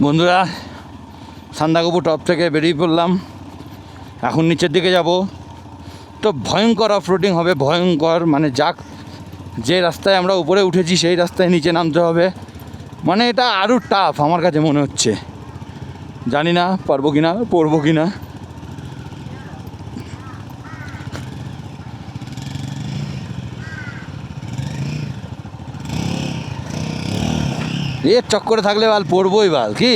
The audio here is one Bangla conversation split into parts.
বন্ধুরা, সান্দাকফু টপ থেকে বেরিয়ে পড়লাম। এখন নিচের দিকে যাব। তো ভয়ঙ্কর অফরোডিং হবে, ভয়ঙ্কর। মানে যে রাস্তায় আমরা উপরে উঠেছি সেই রাস্তায় নিচে নামতে হবে। মানে এটা আরও টাফ আমার কাছে মনে হচ্ছে। জানি না পারবো কি না, পড়বো কি না। এর চক্করে থাকলে বাল পড়বোই বাল, কি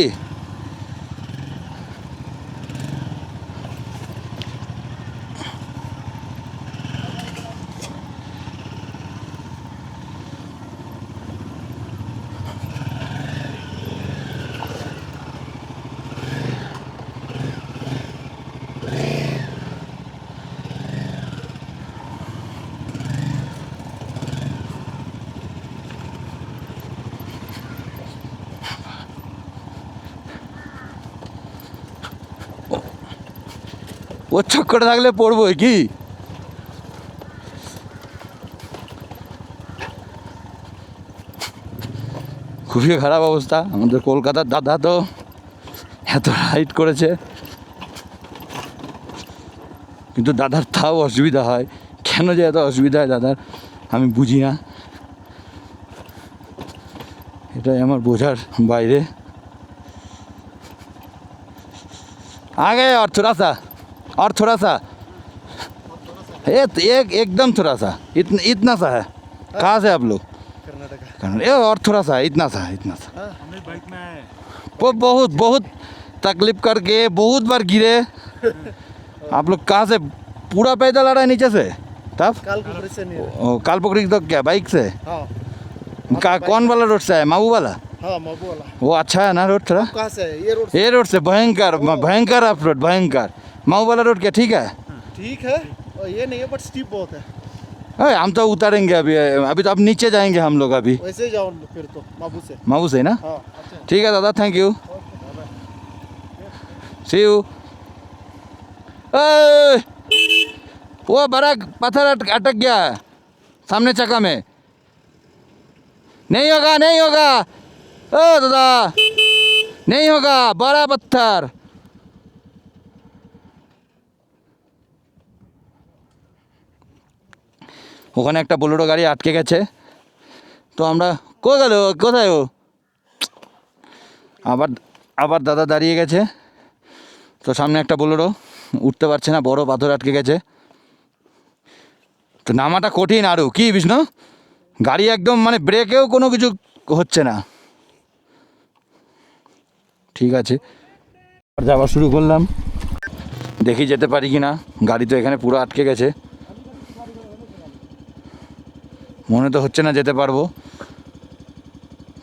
ওর চক্করে থাকলে পড়বোই, কি খুবই খারাপ অবস্থা। আমাদের কলকাতার দাদা তো এত রাইড করেছে, কিন্তু দাদার তাও অসুবিধা হয়। কেন যে এত অসুবিধা হয় দাদার আমি বুঝি না। এটাই আমার বোঝার বাইরে। आगे और थोड़ा सा एकदम थोड़ा सा इतना सा है। कहाँ से आप लोग? कर्नाटक। और थोड़ा सा इतना सा हमने बाइक में आए। वो बहुत तकलीफ करके बहुत बार गिरे। आप लोग कहाँ से? पूरा पैदल आ रहा है नीचे से? तब कालपोखरी तो क्या बाइक से? कौन वाला रोड से है? माऊ वाला? हाँ, मबू वाला। वो अच्छा है ना रोड थोड़ा? कहाँ से है? ये रोड से भयंकर ऑफ रोड, भयंकर। माऊ वाला रोड क्या ठीक है? ठीक है, और ये नहीं है बट स्टीप बहुत है। अरे हम तो उतारेंगे अभी तो अब नीचे जाएंगे हम लोग अभी। वैसे ही जाओ फिर तो माऊ से ना? हाँ, अच्छा। ठीक है दादा, थैंक यू, सी यू। वो बड़ा पत्थर अटक गया है सामने चक्का में। नहीं होगा ओ दादा, नहीं होगा, बड़ा पत्थर। ওখানে একটা বোলেরো গাড়ি আটকে গেছে। তো আমরা কোথায় ও আবার দাদা দাঁড়িয়ে গেছে। তো সামনে একটা বোলেরো উঠতে পারছে না, বড় পাথর আটকে গেছে। তো নামাটা কঠিন আরও, কি বিষ্ণু? গাড়ি একদম মানে ব্রেকেও কোনো কিছু হচ্ছে না। ঠিক আছে, যাওয়া শুরু করলাম। দেখি যেতে পারি কি না। গাড়ি তো এখানে পুরো আটকে গেছে, মনে তো হচ্ছে না যেতে পারবো।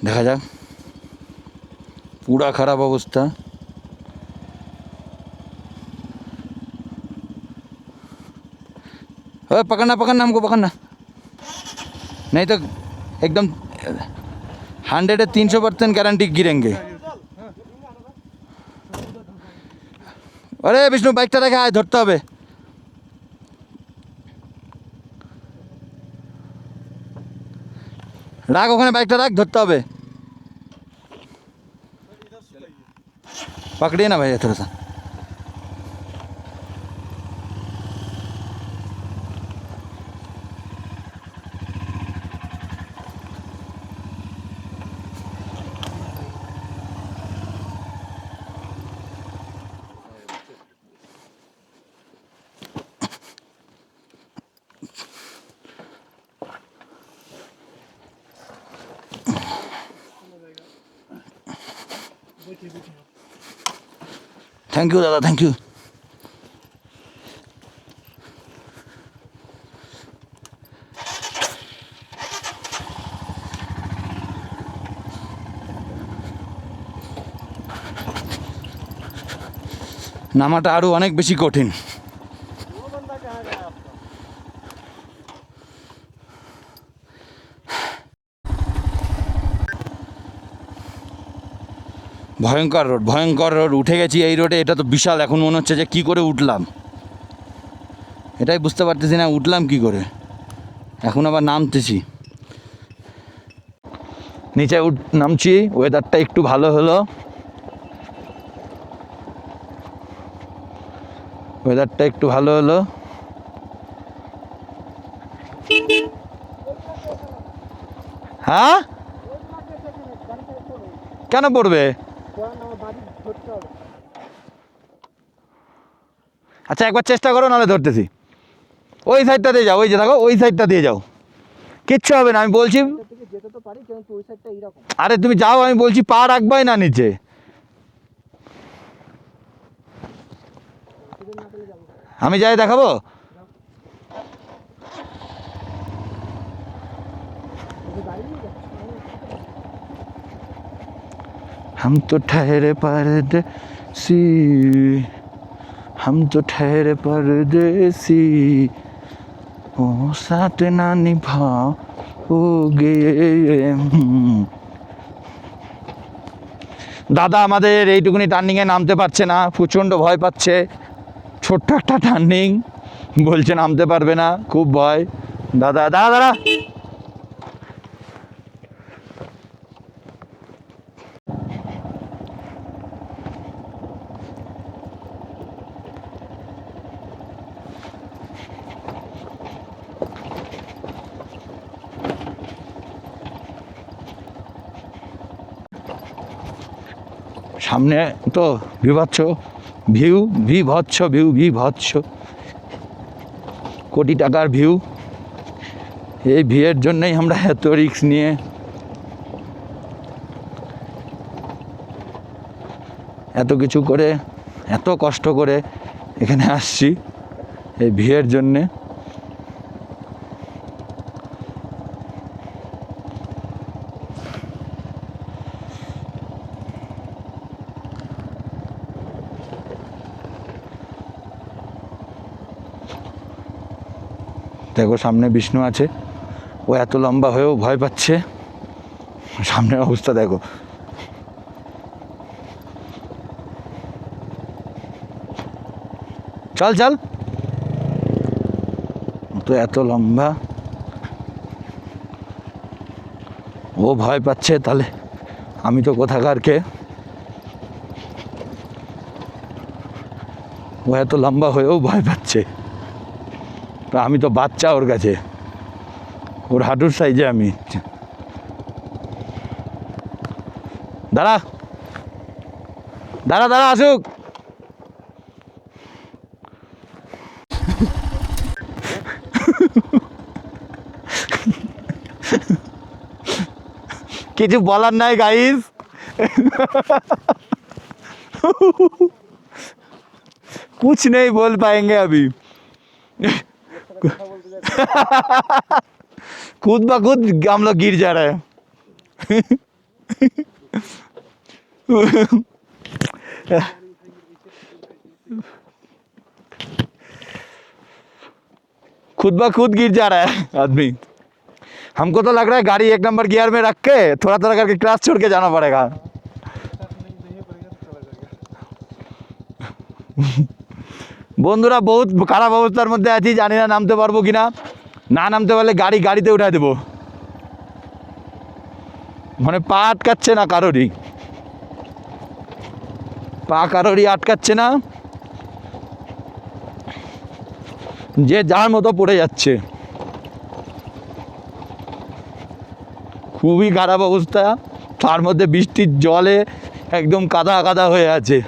দেখা যাক। পুরা খারাপ অবস্থা। पकड़ना हमको पकड़ना, नहीं तो एकदम 100-300% गारंटी गिरेंगे। अरे विष्णु, बाइकটা রেখে আয়, ধরতে হবে। রাখ ওখানে, বাইকটা রাখ, ধরতে হবে। पकड़िए ना भैया थोड़ा सा। थैंक यू दादा, थैंक यू। নামাটা আরও অনেক বেশি কঠিন। ভয়ঙ্কর রোড উঠে গেছি এই রোডে। এটা তো বিশাল। এখন মনে হচ্ছে যে কী করে উঠলাম, এটাই বুঝতে পারতেছি না উঠলাম কি করে। এখন আবার নামতেছি, নিচে নামছি। ওয়েদারটা একটু ভালো হলো, ওয়েদারটা একটু ভালো হলো। হ্যাঁ, কেন পড়বে? আচ্ছা একবার চেষ্টা করো, নাহলে ধরতেছি। ওই সাইডটা দিয়ে যাও, ওই যে দেখো ওই সাইডটা দিয়ে যাও, কিচ্ছু হবে না আমি বলছি। আরে তুমি যাও, আমি বলছি পা রাখবাই না নিচে। আমি যাই দেখাবো। हम तो ठहरे परदेसी, हम तो ठहरे परदेसी, ओ साथ ना निभाओगे। দাদা আমাদের এইটুকুনি টার্নিংয়ে নামতে পারছে না, প্রচণ্ড ভয় পাচ্ছে। ছোট্ট একটা টার্নিং, বলছে নামতে পারবে না, খুব ভয়। দাদা দাদা দাদা, সামনে তো বিভৎস ভিউ, বিভৎস কোটি টাকার ভিউ। এই ভিউয়ের জন্যই আমরা এত রিস্ক নিয়ে এত কিছু করে, এত কষ্ট করে এখানে আসছি এই ভিউয়ের জন্যে। দেখো সামনে বিষ্ণু আছে, ও এত লম্বা হয়েও ভয় পাচ্ছে। সামনের অবস্থা দেখো। চল চল, তো এত লম্বা, ও ভয় পাচ্ছে, তাহলে আমি তো কোথাকার কে? ও এত লম্বা হয়েও ভয় পাচ্ছে, আমি তো বাচ্চা ওর কাছে, ওর হাঁটুর সাইজে আমি। দাঁড়া দাঁড়া দাঁড়া, আসুক। কিছু বলার নাই গাইস, कुछ नहीं बोल पाएंगे अभी। खुद ब खुद हम लोग गिर जा रहे हैं। खुद ब खुद गिर जा रहा है आदमी। हमको तो लग रहा है गाड़ी 1 नंबर गियर में रख के थोड़ा थोड़ा करके क्लास छोड़ के जाना पड़ेगा। বন্ধুরা বহুত খারাপ অবস্থার মধ্যে আছি, জানি না নামতে পারবো কিনা। না নামতে পারলে গাড়িতে উঠায় দেবো। মানে পা আটকাচ্ছে না কারোরই, পা কারোরই আটকাচ্ছে না, যে যার মতো পড়ে যাচ্ছে। খুবই খারাপ অবস্থা, তার মধ্যে বৃষ্টির জলে একদম কাদা কাদা হয়ে আছে।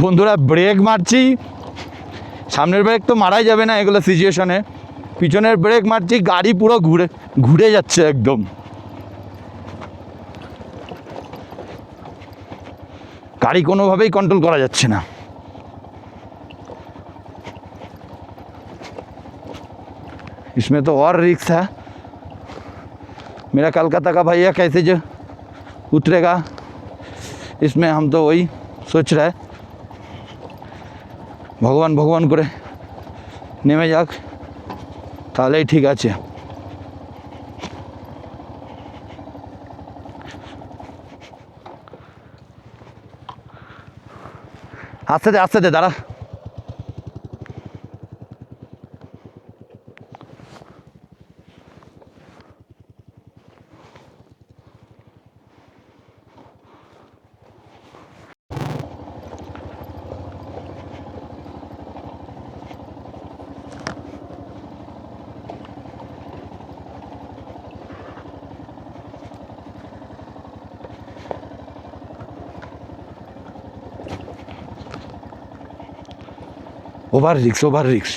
বন্ধুরা ব্রেক মারছি, সামনের ব্রেক তো মারাই যাবে না এগুলো সিচুয়েশনে, পিছনের ব্রেক মারছি, গাড়ি পুরো ঘুরে যাচ্ছে একদম। গাড়ি কোনোভাবেই কন্ট্রোল করা যাচ্ছে না। इसमें तो और रिस्क है। मेरा कलकत्ता का भैया कैसे जो उतरेगा, इसमें हम तो वही सोच रहे हैं। ভগবান ভগবান করে নেমে যাক, তাহলেই ঠিক আছে। আস্তে দে আস্তে দে, দাঁড়া। ওভার রিক্স, ওভার রিক্স।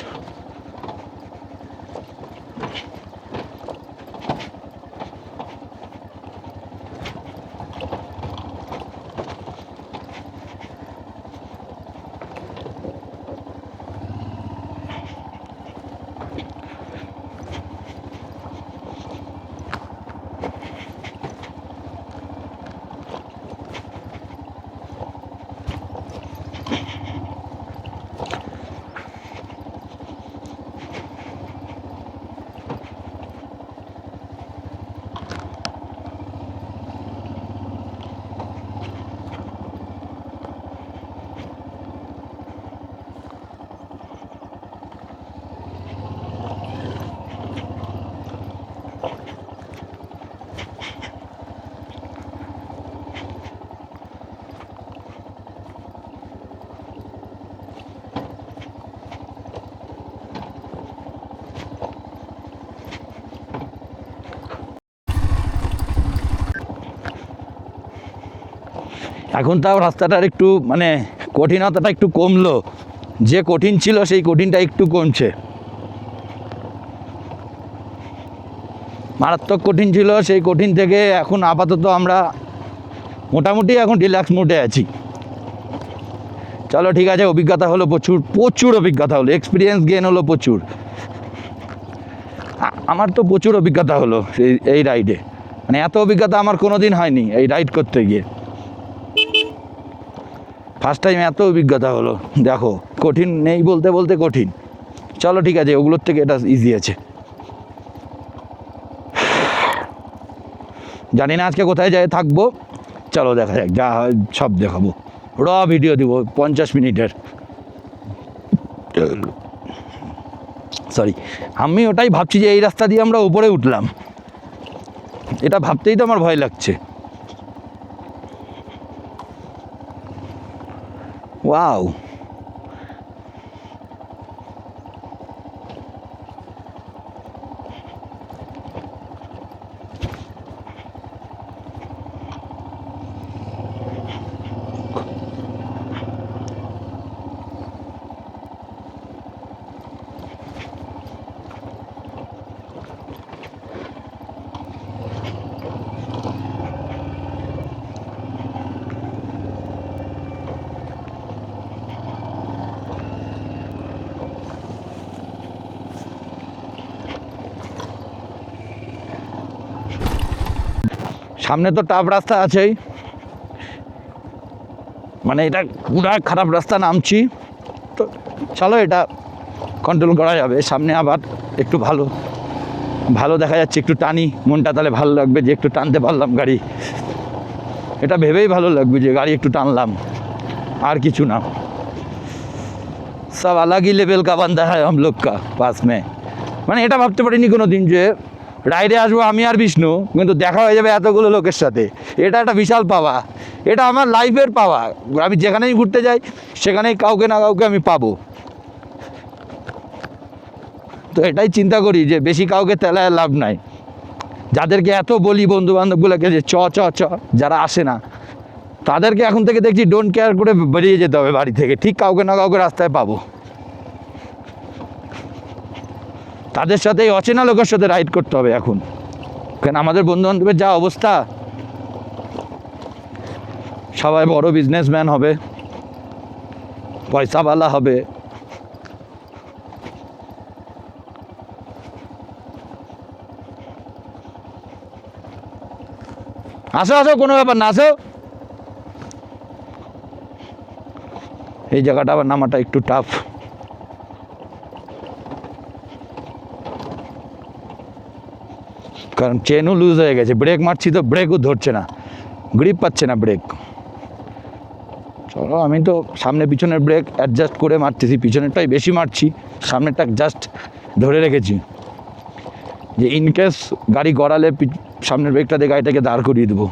এখন তাও রাস্তাটার একটু মানে কঠিনতাটা একটু কমলো, যে কঠিন ছিল সেই কঠিনটা একটু কমছে। মারাত্মক কঠিন ছিল, সেই কঠিন থেকে এখন আপাতত আমরা মোটামুটি এখন রিল্যাক্স মোডে আছি। চলো ঠিক আছে, অভিজ্ঞতা হলো প্রচুর, প্রচুর অভিজ্ঞতা হলো, এক্সপিরিয়েন্স গেন হলো প্রচুর। আমার তো প্রচুর অভিজ্ঞতা হলো এই রাইডে, মানে এত অভিজ্ঞতা আমার কোনো দিন হয়নি এই রাইড করতে গিয়ে। ফার্স্ট টাইম এত অভিজ্ঞতা হলো। দেখো কঠিন নেই বলতে বলতে কঠিন। চলো ঠিক আছে, ওগুলোর থেকে এটা ইজি আছে। জানি না আজকে কোথায় যাই থাকবো, চলো দেখা যাক, যা হয় সব দেখাবো। র ভিডিও দিব 50 মিনিটের। সরি, আমি ওটাই ভাবছি যে এই রাস্তা দিয়ে আমরা উপরে উঠলাম, এটা ভাবতেই তো আমার ভয় লাগছে। ওয়াও, সামনে তো টাফ রাস্তা আছেই, মানে এটা পুরা খারাপ রাস্তা নামছি তো, চলো এটা কন্ট্রোল করা যাবে। সামনে আবার একটু ভালো ভালো দেখা যাচ্ছে, একটু টানি, মনটা তাহলে ভালো লাগবে যে একটু টানতে পারলাম গাড়ি। এটা ভেবেই ভালো লাগবে যে গাড়ি একটু টানলাম, আর কিছু না। সব আলাগ হি লেভেল কা বান্দা হ্যায় হাম লোগ কা পাস মে। মানে এটা ভাবতে পারিনি কোনো দিন যে রাইডে আসবো আমি আর বিষ্ণু, কিন্তু দেখা হয়ে যাবে এতগুলো লোকের সাথে। এটা একটা বিশাল পাওয়া, এটা আমার লাইফের পাওয়া। আমি যেখানেই ঘুরতে যাই সেখানেই কাউকে না কাউকে আমি পাবো। তো এটাই চিন্তা করি যে বেশি কাউকে তেলায় লাভ নাই। যাদেরকে এত বলি বন্ধুবান্ধবগুলোকে যে চ চ চ, যারা আসে না তাদেরকে এখন থেকে দেখছি ডোন্ট কেয়ার করে বেরিয়ে যেতে হবে বাড়ি থেকে, ঠিক কাউকে না কাউকে রাস্তায় পাবো। তাদের সাথে অচেনা লোকের সাথে রাইড করতে হবে এখন, কেন আমাদের বন্ধুবান্ধবের যা অবস্থা, সবাই বড় বিজনেসম্যান হবে, পয়সাওয়ালা হবে। আসো আসো, কোনো ব্যাপার না, আসো। এই জায়গাটা আবার নামাটা একটু টাফ। কারণ চেনও লুজ হয়ে গেছে, ব্রেক মারছি তো ব্রেকও ধরছে না, গ্রিপ পাচ্ছে না ব্রেক। চলো, আমি তো সামনে পিছনের ব্রেক অ্যাডজাস্ট করে মারতেছি, পিছনেরটাই বেশি মারছি, সামনেরটা জাস্ট ধরে রেখেছি যে ইনকেস গাড়ি গড়ালে সামনের ব্রেকটা দিয়ে গাড়িটাকে দাঁড় করিয়ে দেবো।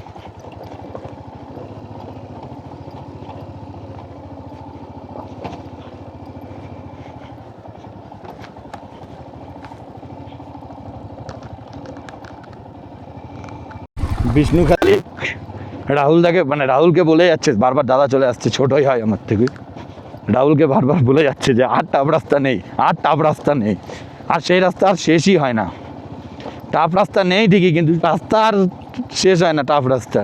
বিষ্ণুখালী রাহুলদাকে মানে রাহুলকে বলে যাচ্ছে বারবার, দাদা চলে আসছে, ছোটোই হয় আমার থেকে, রাহুলকে বারবার বলে যাচ্ছে যে আর টাফ রাস্তা নেই, আর টাফ রাস্তা নেই, আর সেই রাস্তা আর শেষই হয় না। টাফ রাস্তা নেই ঠিকই, কিন্তু রাস্তা আর শেষ হয় না টাফ রাস্তা,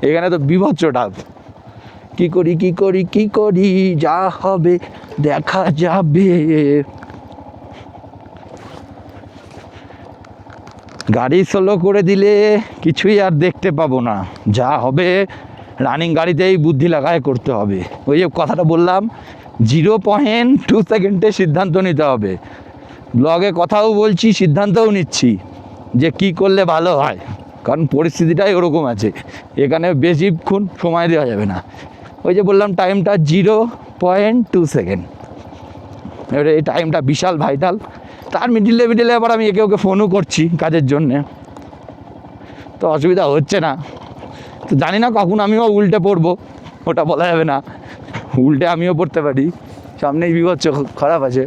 এখানে তো বিভৎস টাফ। কী করি কী করি কী করি, যা হবে দেখা যাবে। গাড়ি স্লো করে দিলে কিছুই আর দেখতে পাবো না, যা হবে রানিং গাড়িতেই বুদ্ধি লাগায় করতে হবে। ওই যে কথাটা বললাম, 0.2 সেকেন্ডে সিদ্ধান্ত নিতে হবে। ব্লগে কথাও বলছি, সিদ্ধান্তও নিচ্ছি যে কি করলে ভালো হয়, কারণ পরিস্থিতিটাই ওরকম আছে, এখানে বেশিক্ষণ সময় দেওয়া যাবে না। ওই যে বললাম টাইমটা 0.2 সেকেন্ড, এবারে এই টাইমটা বিশাল ভাইটাল। তার মিডিলে আবার আমি একে ওকে ফোনও করছি কাজের জন্যে, তো অসুবিধা হচ্ছে না। তো জানি না কখন আমিও উল্টে পড়বো, ওটা বলা যাবে না, উল্টে আমিও পড়তে পারি, সামনেই বিভৎস খারাপ আছে।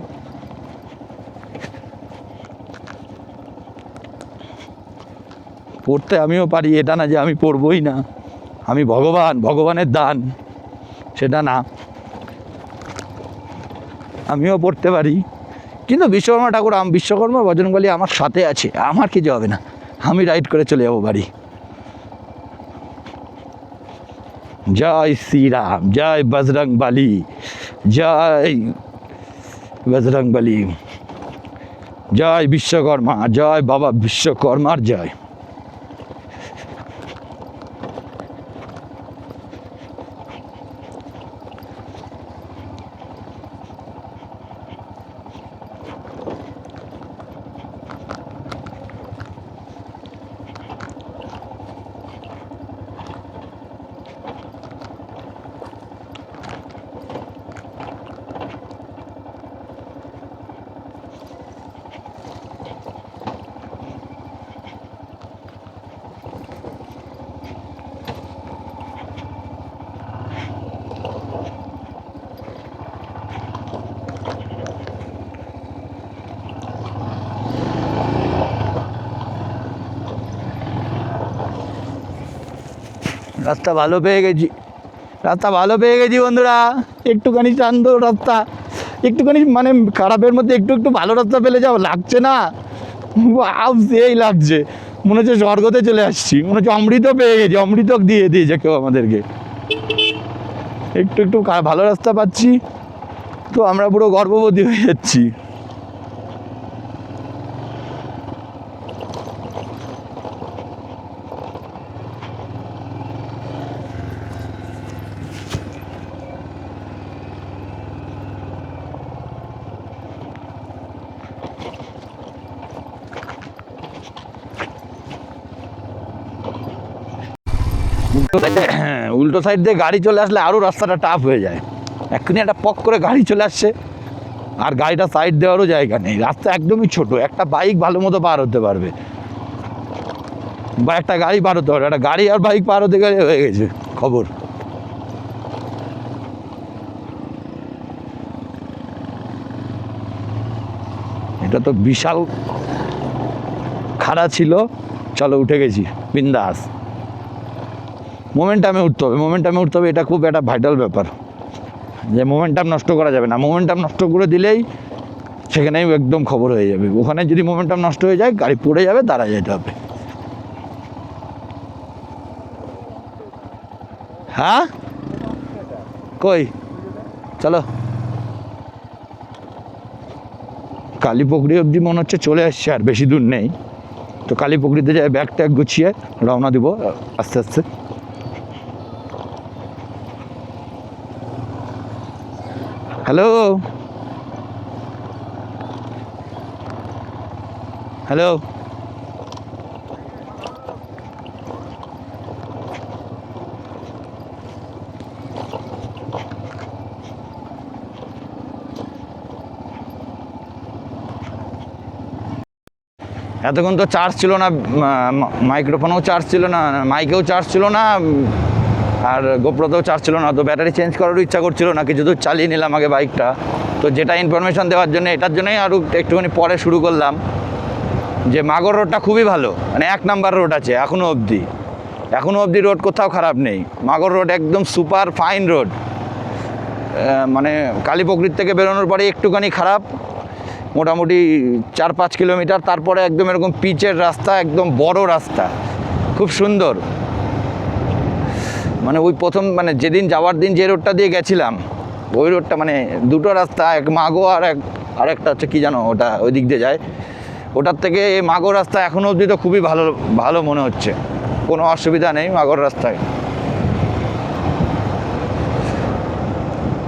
পড়তে আমিও পারি, এটা না যে আমি পড়বই না, আমি ভগবানের দান সেটা না, আমিও পড়তে পারি। কিন্তু বিশ্বকর্মা বজরংবলী আমার সাথে আছে, আমার কিছু হবে না, আমি রাইড করে চলে যাবো বাড়ি। জয় শ্রীরাম, জয় বজরংবলী, জয় বজরংবলী, জয় বিশ্বকর্মা, জয় বাবা বিশ্বকর্মার জয়। রাস্তা ভালো পেয়ে গেছি বন্ধুরা, একটুখানি শান্ত রাস্তা, একটুখানি মানে খারাপের মধ্যে একটু একটু ভালো রাস্তা পেলে যাও, লাগছে না সেই লাগছে, মনে হচ্ছে স্বর্গতে চলে আসছি, মনে হচ্ছে অমৃত পেয়ে গেছি, অমৃত দিয়ে দিয়েছে কেউ আমাদেরকে। একটু একটু ভালো রাস্তা পাচ্ছি তো আমরা পুরো গর্ভবতী হয়ে যাচ্ছি। উল্টো সাইড দিয়ে গাড়ি চলে আসলে আরও রাস্তাটা টাফ হয়ে যায়, এক্ষুনি একটা পক করে গাড়ি চলে আসছে, আর গাড়িটা সাইড দেওয়ারও জায়গা নেই, রাস্তা একদমই ছোট, একটা বাইক ভালো মতো পার হতে পারবে বা একটা গাড়ি পার হতে পারবে, একটা গাড়ি আর বাইক পার হতে গেলে হয়ে গেছে খবর। এটা তো বিশাল খাড়া ছিল, চলো উঠে গেছি বিন্দাস। মোমেন্টামে উঠতে হবে, এটা খুব একটা ভাইটাল ব্যাপার, যে মোমেন্টাম নষ্ট করা যাবে না, মোমেন্টাম নষ্ট করে দিলেই সেখানেই একদম খবর হয়ে যাবে, ওখানে যদি মোমেন্টাম নষ্ট হয়ে যায় গাড়ি পড়ে যাবে, দাঁড়া যেতে হবে। হ্যাঁ কই চলো, কালীপুকুরি অবধি মনে হচ্ছে চলে আসছে, আর বেশি দূর নেই, তো কালীপুকুরিতে যাই ব্যাগ ট্যাগ গুছিয়ে রওনা দিব আস্তে আস্তে। হ্যালো হ্যালো এতক্ষণ তো চার্জ ছিল না, মাইক্রোফোনেও চার্জ ছিল না, মাইকেও চার্জ ছিল না, আর গোপ্রোতেও চার্জ ছিল না। তো ব্যাটারি চেঞ্জ করারও ইচ্ছা করছিল না, কিছু দূর চালিয়ে নিলাম আগে বাইকটা। তো যেটা ইনফরমেশন দেওয়ার জন্য, এটার জন্যই আরও একটুখানি পরে শুরু করলাম যে মাগর রোডটা খুবই ভালো, মানে 1 নাম্বার রোড আছে এখনও অবধি রোড কোথাও খারাপ নেই। মাগর রোড একদম সুপার ফাইন রোড। মানে কালীপুকুর থেকে বেরোনোর পরে একটুখানি খারাপ, মোটামুটি 4-5 কিলোমিটার, তারপরে একদম এরকম পিচের রাস্তা, একদম বড় রাস্তা, খুব সুন্দর। মানে ওই প্রথম, মানে যেদিন যাওয়ার দিন যে রোডটা দিয়ে গেছিলাম, ওই রোডটা মানে দুটো রাস্তা, এক মাগো আর আরেকটা হচ্ছে কি জানো, ওটা ওই দিক দিয়ে যায়। ওটার থেকে এই মাগোর রাস্তা এখনও অবধি তো খুবই ভালো মনে হচ্ছে, কোনো অসুবিধা নেই মাগোর রাস্তায়।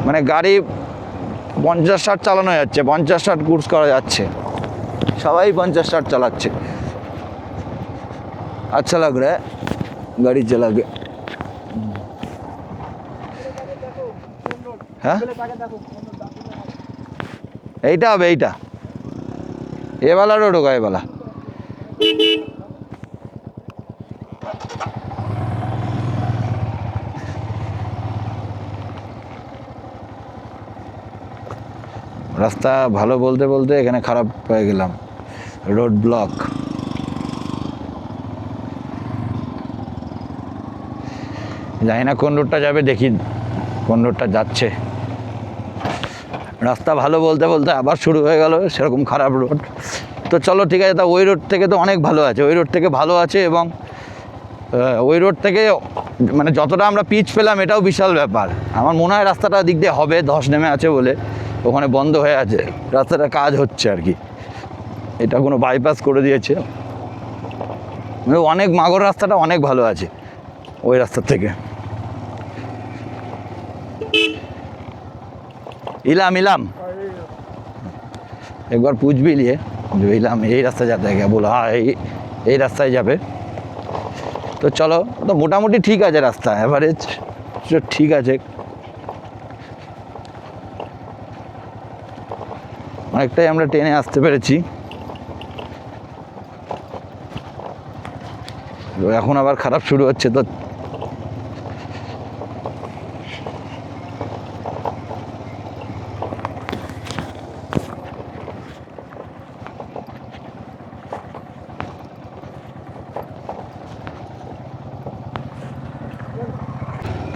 মানে গাড়ি 50-60 চালানো যাচ্ছে, 50-60 ক্রুজ করা যাচ্ছে, সবাই 50-60 চালাচ্ছে। আচ্ছা লাগ রা গাড়ি চালাকে। হ্যাঁ, এইটা হবে, এইটা এবেলা রোড হোক, এবেলা রাস্তা ভালো বলতে বলতে এখানে খারাপ হয়ে গেলাম, রোড ব্লক। জানি না কোন রোডটা যাবে, দেখি কোন রোডটা যাচ্ছে। রাস্তা ভালো বলতে বলতে আবার শুরু হয়ে গেল সেরকম খারাপ রোড। তো চলো ঠিক আছে, তা ওই রোড থেকে তো অনেক ভালো আছে, ওই রোড থেকে ভালো আছে। এবং ওই রোড থেকে মানে যতটা আমরা পিচ পেলাম, এটাও বিশাল ব্যাপার। আমার মনে হয় রাস্তাটা দিক দিয়ে হবে, ধস নেমে আছে বলে ওখানে বন্ধ হয়ে আছে, রাস্তাটা কাজ হচ্ছে আর কি। এটা কোনো বাইপাস করে দিয়েছে, অনেক মাগর রাস্তাটা অনেক ভালো আছে ওই রাস্তার থেকে। इलाम एक बार पूछ भी लिए जो इलाम यही रास्ता जाता है क्या, बोला हाँ यही रास्ताয় যাবে। তো চলো, তো মোটামুটি ঠিক আছে রাস্তা, অ্যাভারেজ ঠিক আছে, অনেকটাই আমরা ট্রেনে আসতে পেরেছি। এখন আবার খারাপ শুরু হচ্ছে। তো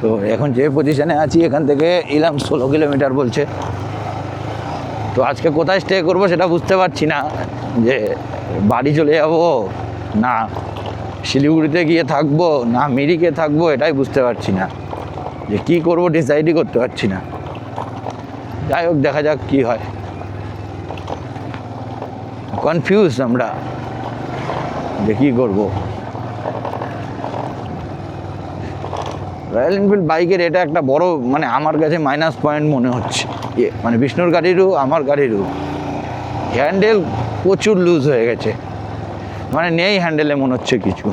তো এখন যে পজিশনে আছি, এখান থেকে ইলাম 16 কিলোমিটার বলছে। তো আজকে কোথায় স্টে করব সেটা বুঝতে পারছি না, যে বাড়ি চলে যাব না শিলিগুড়িতে গিয়ে থাকবো না মিরিকে থাকবো, এটাই বুঝতে পারছি না, যে কি করব ডিসাইডই করতে পারছি না। যাই হোক, দেখা যাক কি হয়। কনফিউজ আমরা যে কী করবো। রয়্যাল এনফিল্ড বাইকের এটা একটা বড়, মানে আমার কাছে মাইনাস পয়েন্ট মনে হচ্ছে, মানে বিষ্ণুর গাড়িরও আমার গাড়িরও হ্যান্ডেল প্রচুর লুজ হয়ে গেছে, মানে নেই হ্যান্ডেলে মনে হচ্ছে কিছু।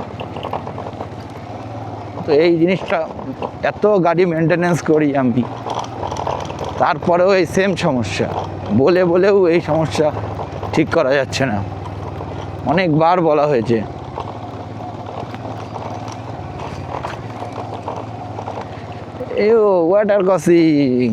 তো এই জিনিসটা, এত গাড়ি মেনটেনেন্স করি আমি, তারপরেও এই সেম সমস্যা, বলেও এই সমস্যা ঠিক করা যাচ্ছে না। অনেকবার বলা হয়েছে। ওয়াটার ক্রসিং,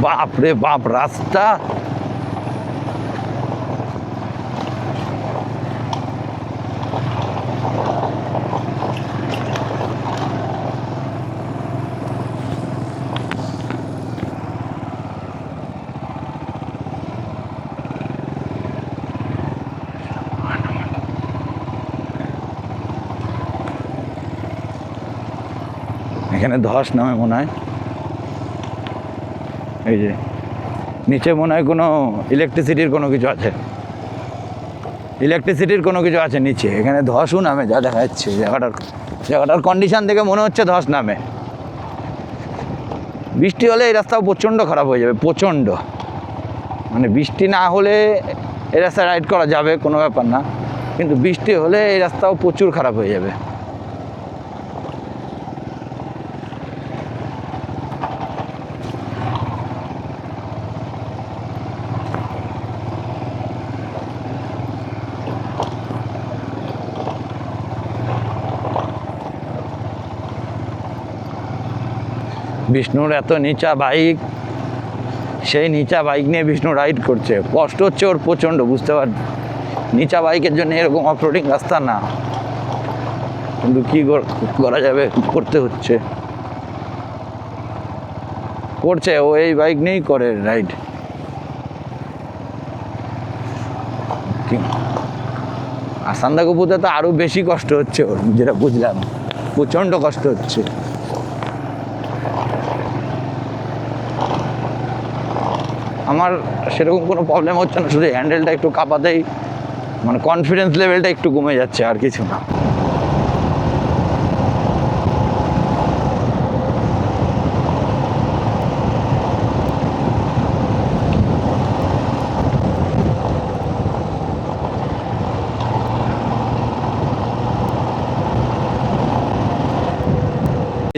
বাপ রে বাপ রাস্তা। এখানে ধস নামে মনে হয়। এই যে নিচে মনে হয় কোনো ইলেকট্রিসিটির কোনো কিছু আছে, ইলেকট্রিসিটির কোনো কিছু আছে নিচে। এখানে ধসও নামে যা দেখা যাচ্ছে। জায়গাটার কন্ডিশন দেখে মনে হচ্ছে ধস নামে। বৃষ্টি হলে এই রাস্তাও প্রচণ্ড খারাপ হয়ে যাবে, প্রচণ্ড। মানে বৃষ্টি না হলে এই রাস্তায় রাইড করা যাবে, কোনো ব্যাপার না, কিন্তু বৃষ্টি হলে এই রাস্তাও প্রচুর খারাপ হয়ে যাবে। বিষ্ণুর এত নিচা বাইক, সেই নিচা বাইক নিয়ে বিষ্ণু রাইড করছে, কষ্ট হচ্ছে ওর প্রচণ্ড, বুঝতে পার। নিচা বাইকের জন্য এরকম অফরোডিং রাস্তা না, কিন্তু কী করা যাবে, করতে হচ্ছে, করছে। ও এই বাইক নিয়েই করে রাইড। আর সান্দাকপুতে তো আরও বেশি কষ্ট হচ্ছে ওর, যেটা বুঝলাম, প্রচণ্ড কষ্ট হচ্ছে। আমার সেরকম কোনো প্রবলেম হচ্ছে না, শুধু হ্যান্ডেলটা একটু কাঁপাতেই মানে কনফিডেন্স লেভেলটা একটু কমে যাচ্ছে, আর কিছু না।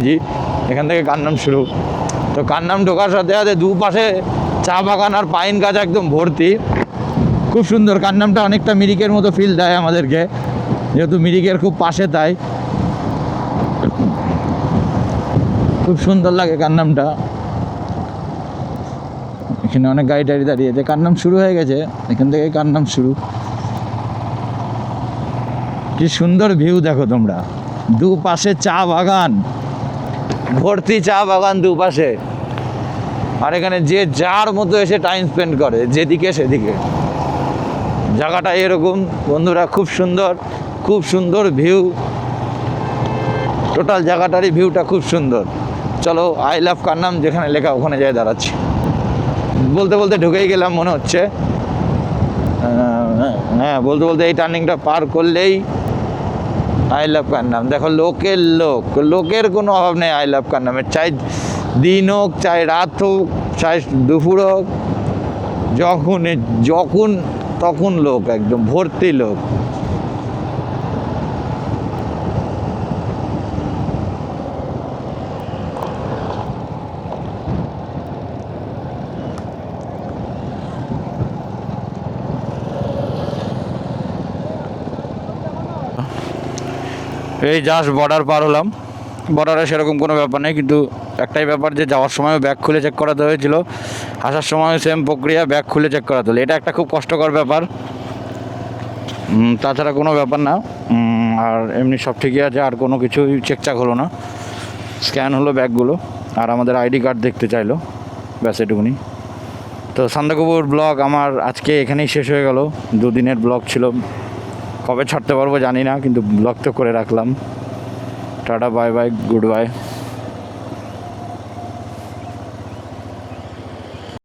জি, এখান থেকে কান্নাম শুরু। তো কান্নাম ঢোকার সাথে সাথে দুপাশে চা বাগান আর পাইন গাছ একদম ভর্তি, খুব সুন্দর। কান্নামটা অনেকটা মিরিকের মতো ফিল দেয় আমাদেরকে, যেহেতু মিরিকের খুব পাশে, তাই খুব সুন্দর লাগে কান্নামটা। এখানে অনেক গাড়ি টাড়ি দাঁড়িয়েছে, কান্নাম শুরু হয়ে গেছে, এখান থেকে কান্নাম শুরু। কি সুন্দর ভিউ দেখো তোমরা, দুপাশে চা বাগান ভর্তি, চা বাগান দুপাশে। আর এখানে যে যার মতো এসে টাইম স্পেন্ড করে, যেদিকে সেদিকে। জায়গাটা এরকম বন্ধুরা, খুব সুন্দর, খুব সুন্দর ভিউ। টোটাল জায়গাটারই ভিউটা খুব সুন্দর। চলো, আই লাভ কান্নাম যেখানে লেখা ওখানে যাই দাঁড়াচ্ছি। বলতে বলতে ঢুকেই গেলাম মনে হচ্ছে। হ্যাঁ, বলতে বলতে এই টার্নিংটা পার করলেই আই লাভ কান্নাম। দেখো, লোকের কোনো অভাব নেই আই লাভ কান্নামের। চাই দিন হোক, চাই রাত হোক, চাই দুপুর হোক, যখন তখন লোক, একদম ভর্তি লোক। এই জাস্ট বর্ডার পার হলাম। বর্ডারে সেরকম কোনো ব্যাপার নেই, কিন্তু একটাই ব্যাপার যে যাওয়ার সময়ও ব্যাগ খুলে চেক করাতে হয়েছিল, আসার সময় সেম প্রক্রিয়া, ব্যাগ খুলে চেক করাতে হলো। এটা একটা খুব কষ্টকর ব্যাপার, তাছাড়া কোনো ব্যাপার না। আর এমনি সব ঠিকই আছে, আর কোনো কিছুই চেকচাক হলো না। স্ক্যান হলো ব্যাগগুলো, আর আমাদের আইডি কার্ড দেখতে চাইলো, ব্যাস এটুকুনি। তো সান্দাকপুর ব্লগ আমার আজকে এখানেই শেষ হয়ে গেল। দুদিনের ব্লগ ছিল, কবে ছাড়তে পারবো জানি না, কিন্তু ব্লগ তো করে রাখলাম। Tata, bye bye, good bye.